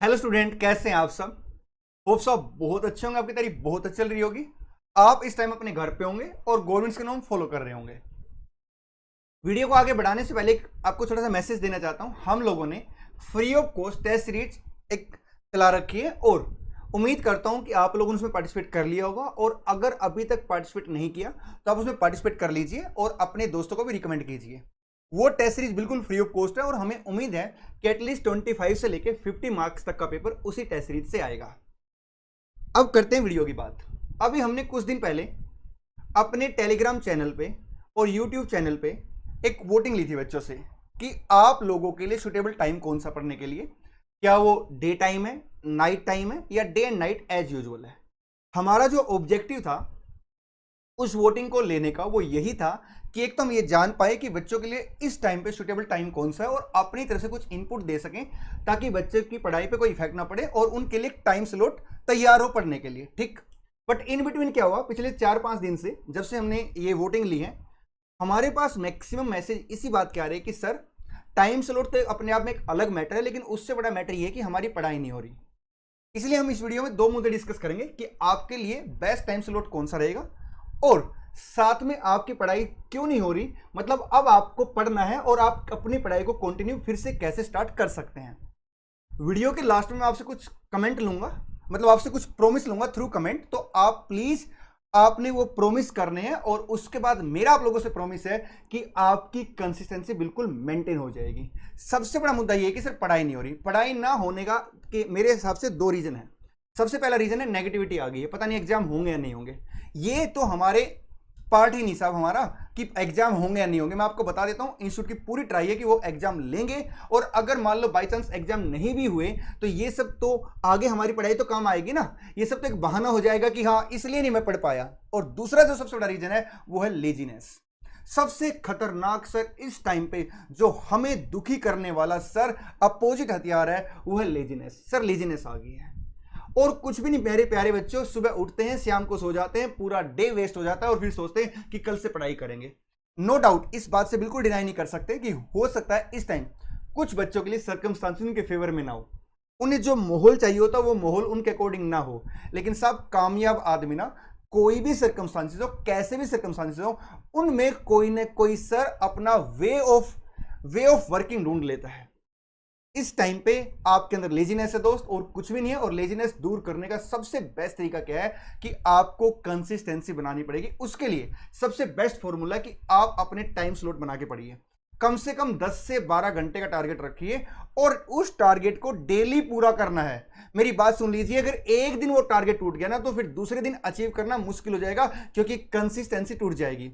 Hello student, कैसे हैं आप सब। होप सब बहुत अच्छे होंगे। आपकी तारीफ बहुत अच्छी चल रही होगी। आप इस टाइम अपने घर पे होंगे और गवर्नमेंट के नॉर्म फॉलो कर रहे होंगे। वीडियो को आगे बढ़ाने से पहले आपको थोड़ा सा मैसेज देना चाहता हूं। हम लोगों ने free of cost test series एक चला रखी है और उम्मीद करता हूं कि आप लोगों ने उसमें पार्टिसिपेट कर लिया होगा। और अगर अभी तक पार्टिसिपेट नहीं किया तो आप उसमें पार्टिसिपेट कर लीजिए और अपने दोस्तों को भी रिकमेंड कीजिए। वो टेस्ट सीरीज बिल्कुल फ्री ऑफ कॉस्ट है और हमें उम्मीद है कि एटलीस्ट 25 से लेकर 50 मार्क्स तक का पेपर उसी टेस्ट सीरीज से आएगा। अब करते हैं वीडियो की बात। अभी हमने कुछ दिन पहले अपने टेलीग्राम चैनल पे और यूट्यूब चैनल पे एक वोटिंग ली थी बच्चों से कि आप लोगों के लिए सुटेबल टाइम कौन सा पढ़ने के लिए, क्या वो डे टाइम है, नाइट टाइम है या day and night as usual है। हमारा जो ऑब्जेक्टिव था उस वोटिंग को लेने का वो यही था कि एक तो हम ये जान पाए कि बच्चों के लिए इस टाइम पे सुटेबल टाइम कौन सा है और अपनी तरफ से कुछ इनपुट दे सकें ताकि बच्चे की पढ़ाई पे कोई इफेक्ट ना पड़े और उनके लिए टाइम स्लॉट तैयार हो पढ़ने के लिए। ठीक, बट इन बिटवीन क्या हुआ, पिछले 4-5 दिन से जब से हमने ये वोटिंग ली है हमारे पास मैक्सिमम मैसेज इसी बात के आ रहे हैं कि सर टाइम स्लॉट तो अपने आप में एक अलग मैटर है, लेकिन उससे बड़ा मैटर ये है कि हमारी पढ़ाई नहीं हो रही। इसलिए हम इस वीडियो में दो मुद्दे डिस्कस करेंगे कि आपके लिए बेस्ट टाइम स्लॉट कौन सा रहेगा और साथ में आपकी पढ़ाई क्यों नहीं हो रही, मतलब अब आपको पढ़ना है और आप अपनी पढ़ाई को कंटिन्यू फिर से कैसे स्टार्ट कर सकते हैं। वीडियो के लास्ट में मैं आपसे कुछ कमेंट लूंगा, मतलब आपसे कुछ प्रॉमिस लूंगा थ्रू कमेंट। तो आप प्लीज आपने वो प्रॉमिस करने हैं और उसके बाद मेरा आप लोगों से प्रॉमिस है कि आपकी कंसिस्टेंसी बिल्कुल मेंटेन हो जाएगी। सबसे बड़ा मुद्दा ये है कि सर पढ़ाई नहीं हो रही। पढ़ाई ना होने का कि मेरे हिसाब से दो रीजन है। सबसे पहला रीजन है नेगेटिविटी आ गई है, पता नहीं एग्जाम होंगे या नहीं होंगे। ये तो हमारे पार्ट ही नहीं साहब हमारा कि एग्जाम होंगे या नहीं होंगे। मैं आपको बता देता हूं इंस्टीट्यूट की पूरी ट्राई है कि वो एग्जाम लेंगे और अगर मान लो बाई चांस एग्जाम नहीं भी हुए तो ये सब तो आगे हमारी पढ़ाई तो काम आएगी ना। ये सब तो एक बहाना हो जाएगा कि हाँ इसलिए नहीं मैं पढ़ पाया। और दूसरा जो सबसे बड़ा रीजन है वो है लेजीनेस। सबसे खतरनाक सर इस टाइम पे जो हमें दुखी करने वाला सर अपोजिट हथियार है वो है लेजीनेस। सर लेजीनेस आ गई है और कुछ भी नहीं मेरे प्यारे बच्चों। सुबह उठते हैं, शाम को सो जाते हैं, पूरा डे वेस्ट हो जाता है और फिर सोचते हैं कि कल से पढ़ाई करेंगे। नो डाउट इस बात से बिल्कुल डिनाई नहीं कर सकते कि हो सकता है इस टाइम कुछ बच्चों के लिए सर्कमस्टांसेस उनके फेवर में ना हो, उन्हें जो माहौल चाहिए होता वो माहौल उनके अकॉर्डिंग ना हो। लेकिन सब कामयाब आदमी ना कोई भी सर्कमस्टांसेस हो, कैसे भी सर्कमस्टांसेस हो, उनमें कोई ना कोई सर अपना वे ऑफ वर्किंग ढूंढ लेता है। इस टाइम पे आपके अंदर लेजीनेस है दोस्त और कुछ भी नहीं है। और लेजीनेस दूर करने का सबसे बेस्ट तरीका क्या है कि आपको कंसिस्टेंसी बनानी पड़ेगी। उसके लिए सबसे बेस्ट फॉर्मूला कि आप अपने टाइम स्लॉट बना के पढ़िए। कम से कम 10 से 12 घंटे का टारगेट रखिए और उस टारगेट को डेली पूरा करना है। मेरी बात सुन लीजिए, अगर एक दिन वो टारगेट टूट गया ना तो फिर दूसरे दिन अचीव करना मुश्किल हो जाएगा क्योंकि कंसिस्टेंसी टूट जाएगी।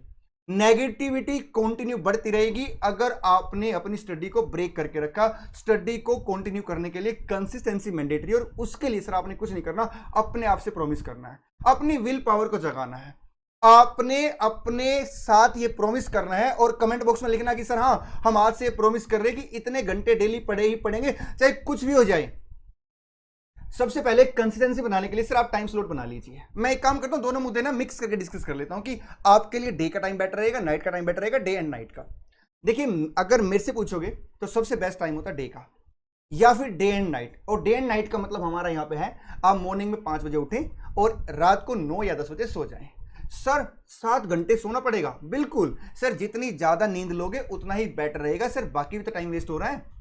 नेगेटिविटी कंटिन्यू बढ़ती रहेगी अगर आपने अपनी स्टडी को ब्रेक करके रखा। स्टडी को कंटिन्यू करने के लिए कंसिस्टेंसी मैंडेटरी और उसके लिए सर आपने कुछ नहीं करना, अपने आप से प्रॉमिस करना है, अपनी विल पावर को जगाना है। आपने अपने साथ ये प्रॉमिस करना है और कमेंट बॉक्स में लिखना कि सर हाँ हम आज से प्रॉमिस कर रहे हैं कि इतने घंटे डेली पढ़े ही पढ़ेंगे चाहे कुछ भी हो जाए। सबसे पहले कंसिस्टेंसी बनाने के लिए सर आप टाइम स्लॉट बना लीजिए। मैं एक काम करता हूं, दोनों मुद्दे ना मिक्स करके डिस्कस कर लेता हूं कि आपके लिए डे का टाइम बेटर रहेगा, नाइट का टाइम बेटर रहेगा, डे एंड नाइट का। देखिए अगर मेरे से पूछोगे तो सबसे बेस्ट टाइम होता है डे का या फिर डे एंड नाइट। और डे एंड नाइट का मतलब हमारा यहां पे है आप मॉर्निंग में 5 बजे उठें और रात को 9 या 10 बजे सो जाएं। सर 7 घंटे सोना पड़ेगा, बिल्कुल सर जितनी ज्यादा नींद लोगे उतना ही बेटर रहेगा। सर बाकी भी तो टाइम वेस्ट हो रहा है।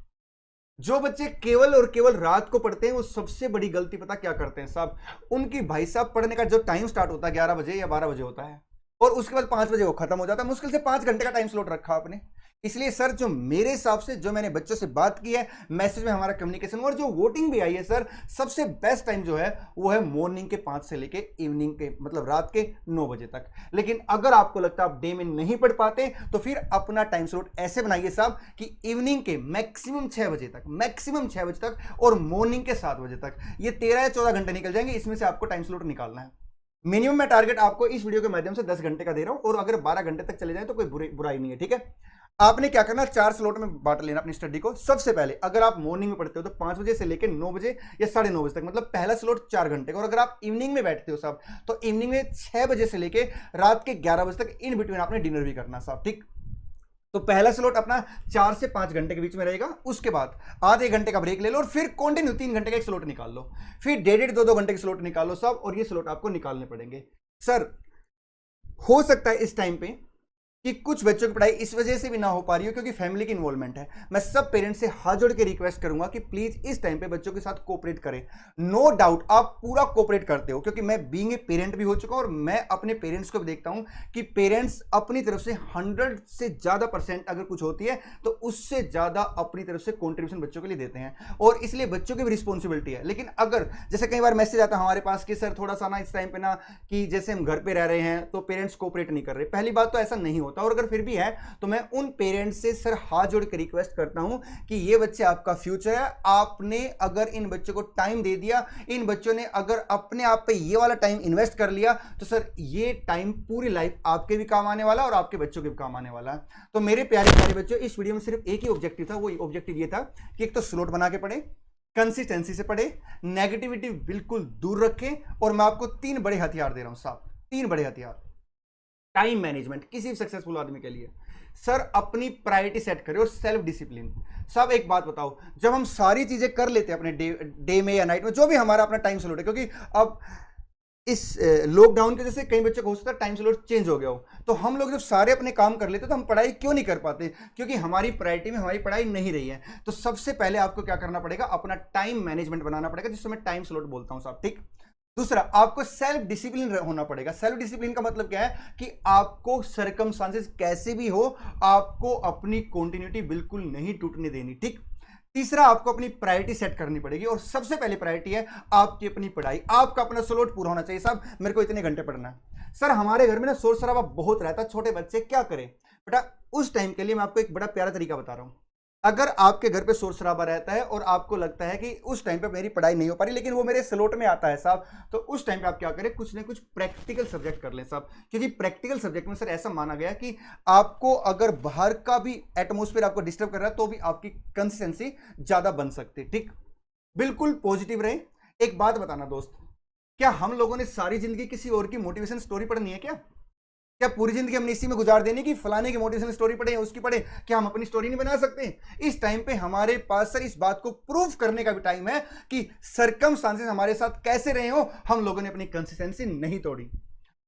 जो बच्चे केवल और केवल रात को पढ़ते हैं वो सबसे बड़ी गलती पता क्या करते हैं साहब, उनकी भाई साहब पढ़ने का जो टाइम स्टार्ट होता है 11 बजे या 12 बजे होता है और उसके बाद 5 बजे वो खत्म हो जाता है। मुश्किल से 5 घंटे का टाइम स्लॉट रखा आपने। इसलिए सर जो मेरे हिसाब से जो मैंने बच्चों से बात की है, मैसेज में हमारा कम्युनिकेशन और जो वोटिंग भी आई है सर, सबसे बेस्ट टाइम जो है वो है मॉर्निंग के 5 से लेके इवनिंग के मतलब रात के 9 बजे तक। लेकिन अगर आपको लगता है आप डे में नहीं पढ़ पाते तो फिर अपना टाइम स्लॉट ऐसे बनाइए साहब कि इवनिंग के मैक्सिमम 6 बजे तक, मैक्सिमम 6 बजे तक और मॉर्निंग के 7 बजे तक। ये 13 या 14 घंटे निकल जाएंगे, इसमें से आपको टाइम स्लॉट निकालना है। मिनिमम मैं टारगेट आपको इस वीडियो के माध्यम से 10 घंटे का दे रहा हूं और अगर 12 घंटे तक चले जाए तो कोई बुराई नहीं है। ठीक है, आपने क्या करना, 4 स्लॉट में बांट लेना अपनी स्टडी को। सबसे पहले अगर आप मॉर्निंग में पढ़ते हो तो 5 बजे से लेकर 9 बजे या 9:30 बजे तक, मतलब पहला स्लॉट 4 घंटे का। और अगर आप इवनिंग में बैठते हो साहब तो इवनिंग में 6 बजे से लेकर रात के 11 बजे तक इन बिटवीन आपने डिनर भी करना साहब। ठीक, तो पहला स्लॉट अपना 4 से 5 घंटे के बीच में रहेगा, उसके बाद आधे घंटे का ब्रेक ले लो और फिर कंटिन्यू 3 घंटे का एक स्लॉट निकाल लो, फिर 1.5-2 घंटे के स्लॉट निकालो सब, और ये स्लॉट आपको निकालने पड़ेंगे। सर हो सकता है इस टाइम पे कि कुछ बच्चों की पढ़ाई इस वजह से भी ना हो पा रही हो क्योंकि फैमिली की इन्वॉल्वमेंट है। मैं सब पेरेंट्स से हाथ जोड़ के रिक्वेस्ट करूंगा कि प्लीज इस टाइम पे बच्चों के साथ कोऑपरेट करें। नो डाउट आप पूरा कोऑपरेट करते हो, क्योंकि मैं बीइंग ए पेरेंट भी हो चुका हूं और मैं अपने पेरेंट्स को भी देखता हूं कि पेरेंट्स अपनी तरफ से 100 से ज्यादा % अगर कुछ होती है तो उससे ज्यादा अपनी तरफ से कॉन्ट्रीब्यूशन बच्चों के लिए देते हैं, और इसलिए बच्चों की भी रिस्पॉन्सिबिलिटी है। लेकिन अगर जैसे कई बार मैसेज आता है हमारे पास कि सर थोड़ा सा ना इस टाइम पे ना कि जैसे हम घर पे रह रहे हैं तो पेरेंट्स कोऑपरेट नहीं कर रहे, पहली बात तो ऐसा नहीं होता, और अगर फिर भी है तो मैं उन पेरेंट्स से सर हाथ जोड़ के रिक्वेस्ट करता हूं कि ये बच्चे आपका फ्यूचर है, आपने अगर इन बच्चों को टाइम दे दिया, इन बच्चों ने अगर अपने आप पे ये वाला टाइम इन्वेस्ट कर लिया तो सर ये टाइम पूरी लाइफ आपके भी काम आने वाला और आपके बच्चों के भी काम आने वाला है। तो मेरे प्यारे प्यारे बच्चों, इस वीडियो में सिर्फ एक ही ऑब्जेक्टिव था, वो ऑब्जेक्टिव ये था कि एक तो स्लॉट बना के पढ़े, कंसिस्टेंसी से पढ़े, नेगेटिविटी बिल्कुल दूर रखें, और मैं आपको 3 बड़े हथियार दे रहा हूं साहब, 3 बड़े हथियार। टाइम मैनेजमेंट किसी भी सक्सेसफुल आदमी के लिए सर अपनी प्रायोरिटी सेट करें और सेल्फ डिसिप्लिन। सब एक बात बताओ, जब हम सारी चीजें कर लेते हैं अपने डे में या नाइट में, जो भी हमारा अपना टाइम स्लॉट है, क्योंकि अब इस लॉकडाउन के जैसे कई बच्चों को हो सकता है टाइम स्लॉट चेंज हो गया हो, तो हम लोग जब सारे अपने काम कर लेते तो हम पढ़ाई क्यों नहीं कर पाते, क्योंकि हमारी प्रायोरिटी में हमारी पढ़ाई नहीं रही है। तो सबसे पहले आपको क्या करना पड़ेगा, अपना टाइम मैनेजमेंट बनाना पड़ेगा, जिससे मैं टाइम स्लॉट बोलता हूं साहब, ठीक। दूसरा, आपको सेल्फ डिसिप्लिन होना पड़ेगा। सेल्फ डिसिप्लिन का मतलब क्या है कि आपको सर्कमस्टांसेस कैसे भी हो, आपको अपनी कंटिन्यूटी बिल्कुल नहीं टूटने देनी, ठीक। तीसरा, आपको अपनी प्रायोरिटी सेट करनी पड़ेगी, और सबसे पहले प्रायोरिटी है आपकी अपनी पढ़ाई, आपका अपना स्लॉट पूरा होना चाहिए। साहब मेरे को इतने घंटे पढ़ना है। सर हमारे घर में ना शोर शराबा बहुत रहता है, छोटे बच्चे क्या करें बेटा, उस टाइम के लिए मैं आपको एक बड़ा प्यारा तरीका बता रहा हूं। अगर आपके घर पे शोर शराबा रहता है और आपको लगता है कि उस टाइम पे मेरी पढ़ाई नहीं हो पा रही लेकिन वो मेरे स्लॉट में आता है साहब, तो उस टाइम पे आप क्या करें, कुछ ना कुछ प्रैक्टिकल सब्जेक्ट कर लें साहब, क्योंकि प्रैक्टिकल सब्जेक्ट में सर ऐसा माना गया कि आपको अगर बाहर का भी एटमोस्फेयर आपको डिस्टर्ब कर रहा है तो भी आपकी कंसिस्टेंसी ज्यादा बन सकती है, ठीक। बिल्कुल पॉजिटिव रहे। एक बात बताना दोस्त, क्या हम लोगों ने सारी जिंदगी किसी और की मोटिवेशन स्टोरी पढ़नी है क्या पूरी जिंदगी हमने इसी में गुजार देने की फलाने की मोटिवेशनल स्टोरी पढ़े उसकी पढ़े, क्या हम अपनी स्टोरी नहीं बना सकते? इस टाइम पे हमारे पास सर इस बात को प्रूफ करने का भी टाइम है कि सर्कमस्टांसेस हमारे साथ कैसे रहे हो, हम लोगों ने अपनी कंसिस्टेंसी नहीं तोड़ी,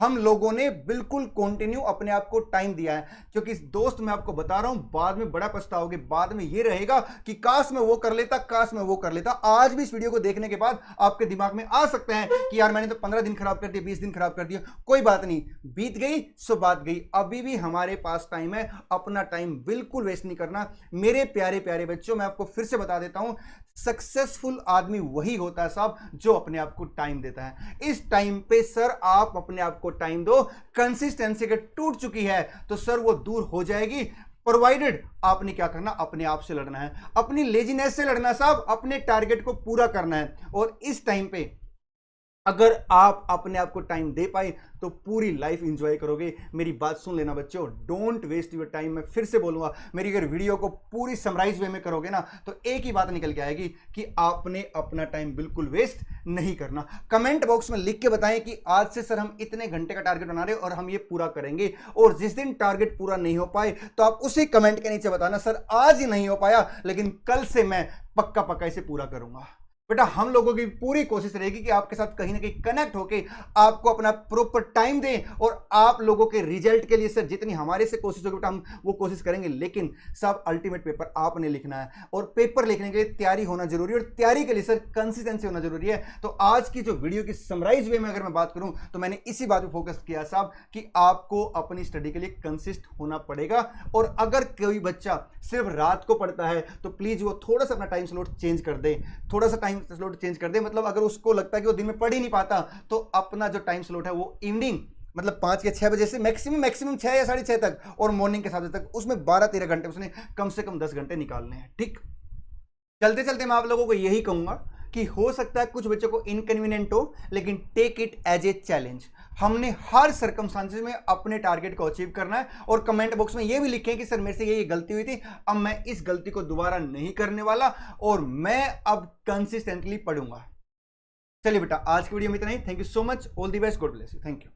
हम लोगों ने बिल्कुल कंटिन्यू अपने आप को टाइम दिया है। क्योंकि दोस्त मैं आपको बता रहा हूं, बाद में बड़ा पछताओगे, बाद में ये रहेगा कि काश मैं वो कर लेता, काश मैं वो कर लेता। आज भी इस वीडियो को देखने के बाद आपके दिमाग में आ सकता है कि यार मैंने तो 15 दिन खराब कर दिया, 20 दिन खराब कर दिया, कोई बात नहीं, बीत गई सो बात गई, अभी भी हमारे पास टाइम है, अपना टाइम बिल्कुल वेस्ट नहीं करना। मेरे प्यारे प्यारे बच्चों, मैं आपको फिर से बता देता हूं, सक्सेसफुल आदमी वही होता है साहब जो अपने आप को टाइम देता है। इस टाइम पे सर आप अपने आप को टाइम दो, कंसिस्टेंसी अगर टूट चुकी है तो सर वो दूर हो जाएगी, प्रोवाइडेड आपने क्या करना, अपने आप से लड़ना है, अपनी लेजीनेस से लड़ना साहब, अपने टारगेट को पूरा करना है। और इस टाइम पे अगर आप अपने आप को टाइम दे पाए तो पूरी लाइफ एंजॉय करोगे। मेरी बात सुन लेना बच्चों, डोंट वेस्ट योर टाइम। मैं फिर से बोलूंगा, मेरी अगर वीडियो को पूरी समराइज वे में करोगे ना तो एक ही बात निकल के आएगी कि आपने अपना टाइम बिल्कुल वेस्ट नहीं करना। कमेंट बॉक्स में लिख के बताएं कि आज से सर हम इतने घंटे का टारगेट बना रहे हैं और हम ये पूरा करेंगे, और जिस दिन टारगेट पूरा नहीं हो पाए तो आप उसी कमेंट के नीचे बताना सर आज ही नहीं हो पाया लेकिन कल से मैं पक्का पक्का इसे पूरा करूंगा। बेटा हम लोगों की पूरी कोशिश रहेगी कि आपके साथ कहीं ना कहीं कनेक्ट होके आपको अपना प्रॉपर टाइम दें, और आप लोगों के रिजल्ट के लिए सर जितनी हमारे से कोशिश होगी बेटा हम वो कोशिश करेंगे। लेकिन सब अल्टीमेट पेपर आपने लिखना है, और पेपर लिखने के लिए तैयारी होना जरूरी है, और तैयारी के लिए सर कंसिस्टेंसी होना जरूरी है। तो आज की जो वीडियो की समराइज वे में अगर मैं बात करूं तो मैंने इसी बात पर फोकस किया साहब कि आपको अपनी स्टडी के लिए कंसिस्ट होना पड़ेगा। और अगर कोई बच्चा सिर्फ रात को पढ़ता है तो प्लीज वो थोड़ा सा अपना टाइम स्लॉट चेंज कर दे, थोड़ा सा टाइम स्लॉट चेंज कर दे। मतलब अगर उसको लगता है कि वो दिन में पढ़ ही नहीं पाता तो अपना जो टाइम स्लॉट है वो इवनिंग मतलब 5 या 6 बजे से मैक्सिमम 6 या 6:30 तक, और मॉर्निंग के 7 बजे तक, उसमें 12-13 घंटे उसने कम से कम 10 घंटे निकालने हैं, ठीक। चलते चलते मैं आप लोगों को यही कहूंगा कि हो सकता है कुछ बच्चों को इनकन्वीनियंट हो, लेकिन take it as a challenge. हमने हर सर्कमस्टांसेस में अपने टारगेट को अचीव करना है, और कमेंट बॉक्स में ये भी लिखें कि सर मेरे से ये गलती हुई थी, अब मैं इस गलती को दोबारा नहीं करने वाला और मैं अब कंसिस्टेंटली पढ़ूंगा। चलिए बेटा आज की वीडियो में इतना ही। Thank you so much, all the best, god bless you, thank you.